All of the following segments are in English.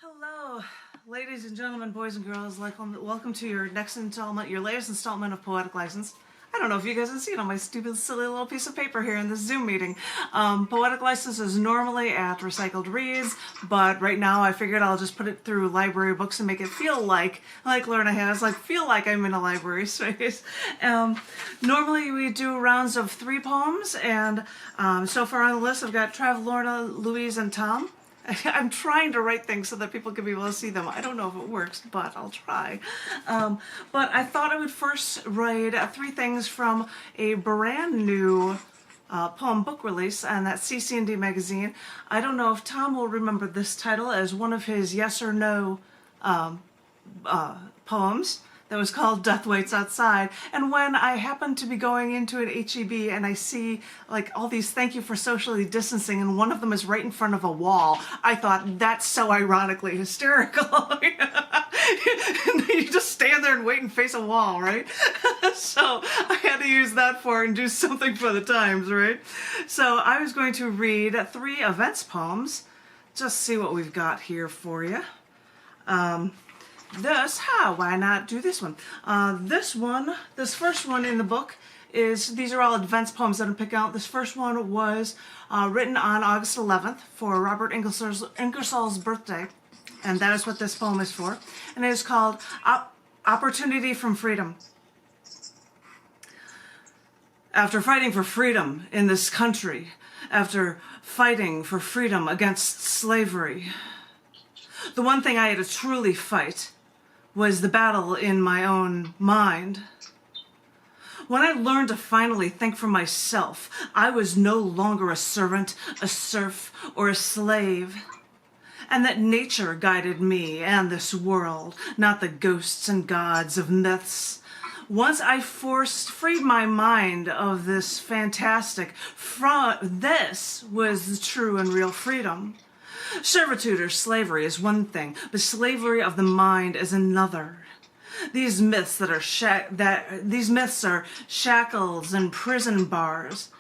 Hello, ladies and gentlemen, boys and girls. Welcome to your next installment, your latest installment of Poetic License. I don't know if you guys can see it on my stupid, silly little piece of paper here in this Zoom meeting. Poetic License is normally at Recycled Reads, but right now I figured I'll just put it through library books and make it feel like Lorna has, feel like I'm in a library space. Normally we do rounds of 3 poems, and so far on the list I've got Trav, Lorna, Louise, and Tom. I'm trying to write things so that people can be able to see them. I don't know if it works, but I'll try. But I thought I would first write 3 things from a brand new poem book release on that cc&d magazine. I don't know if Tom will remember this title as one of his yes or no poems that was called Death Waits Outside. And when I happen to be going into an HEB and I see all these thank you for socially distancing and one of them is right in front of a wall, I thought that's so ironically hysterical. You just stand there and wait and face a wall, right? So I had to use that for and do something for the times, right? So I was going to read 3 events poems. Just see what we've got here for you. Why not do this one? This first one in the book these are all events poems that I'm picking out. This first one was written on August 11th for Robert Ingersoll's birthday, and that is what this poem is for. And it is called Opportunity from Freedom. After fighting for freedom in this country, after fighting for freedom against slavery, the one thing I had to truly fight was the battle in my own mind. When I learned to finally think for myself, I was no longer a servant, a serf, or a slave, and that nature guided me and this world, not the ghosts and gods of myths. Once I freed my mind of this this was the true and real freedom. Servitude or slavery is one thing, but slavery of the mind is another. These myths are shackles and prison bars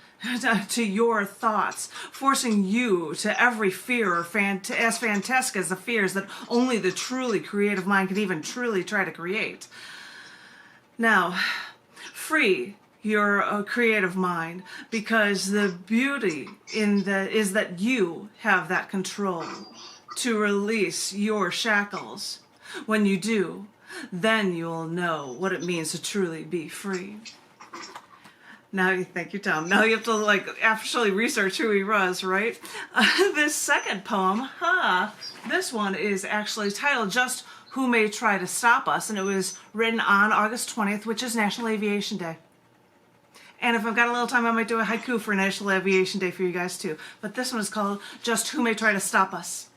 to your thoughts, forcing you to every fear as fantastic as the fears that only the truly creative mind can even truly try to create. Now, free your creative mind, because the beauty is that you have that control to release your shackles. When you do, then you'll know what it means to truly be free. Now, thank you, Tom. Now you have to actually research who he was, right? This second poem, this one is actually titled Just Who May Try to Stop Us, and it was written on August 20th, which is National Aviation Day. And if I've got a little time, I might do a haiku for National Aviation Day for you guys too. But this one is called Just Who May Try to Stop Us.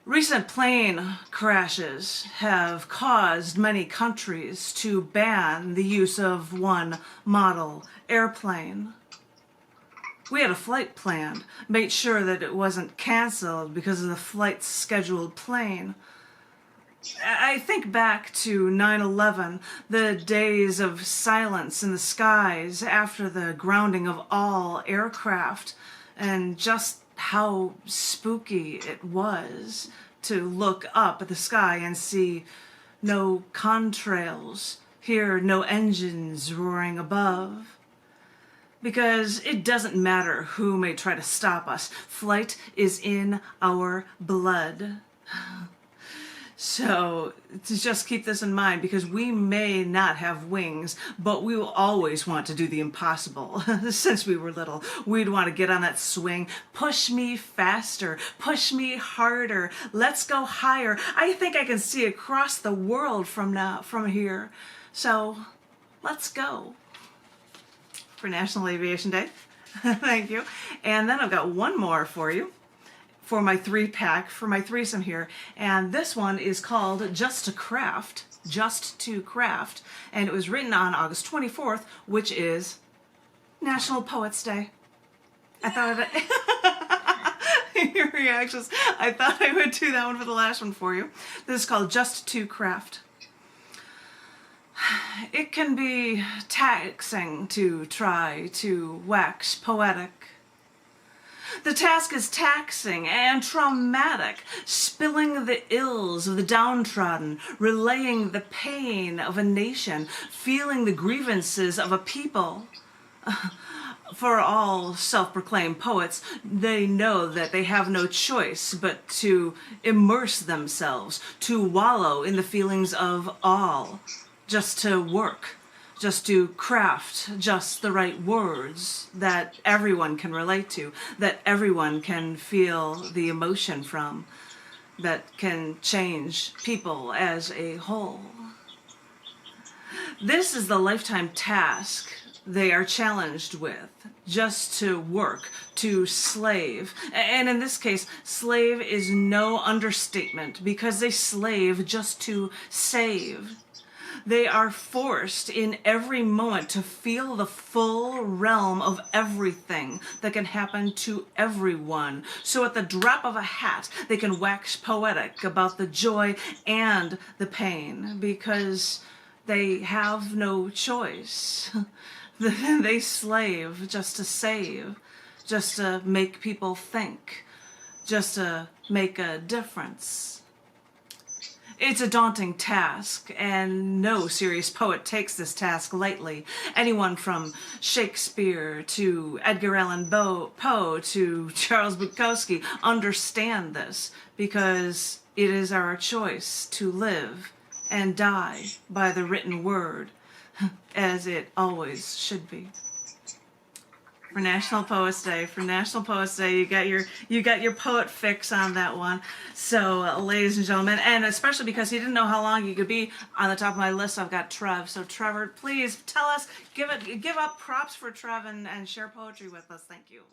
Recent plane crashes have caused many countries to ban the use of one model airplane. We had a flight planned, made sure that it wasn't canceled because of the flight's scheduled plane. I think back to 9/11, the days of silence in the skies after the grounding of all aircraft, and just how spooky it was to look up at the sky and see no contrails, hear no engines roaring above. Because it doesn't matter who may try to stop us, flight is in our blood. So, to just keep this in mind, because we may not have wings, but we will always want to do the impossible. Since we were little, we'd want to get on that swing. Push me faster, push me harder, let's go higher. I think I can see across the world from here. So, let's go. For National Aviation Day. Thank you. And then I've got one more for you, for my 3-pack, for my threesome here. And this one is called Just to Craft, and it was written on August 24th, which is National Poets Day. I thought your reactions, I thought I would do that one for the last one for you. This is called Just to Craft. It can be taxing to try to wax poetic, The task is taxing and traumatic, spilling the ills of the downtrodden, relaying the pain of a nation, feeling the grievances of a people. For all self-proclaimed poets, they know that they have no choice but to immerse themselves, to wallow in the feelings of all, just to work, just to craft just the right words that everyone can relate to, that everyone can feel the emotion from, that can change people as a whole. This is the lifetime task they are challenged with, just to work, to slave. And in this case, slave is no understatement, because they slave just to save. They are forced in every moment to feel the full realm of everything that can happen to everyone. So at the drop of a hat, they can wax poetic about the joy and the pain, because they have no choice. They slave just to save, just to make people think, just to make a difference. It's a daunting task, and no serious poet takes this task lightly. Anyone from Shakespeare to Edgar Allan Poe to Charles Bukowski understand this, because it is our choice to live and die by the written word, as it always should be. For National Poets Day, you got your poet fix on that one. So, ladies and gentlemen, and especially because he didn't know how long you could be on the top of my list, I've got Trev. So, Trevor, please tell us, give up props for Trev and share poetry with us. Thank you.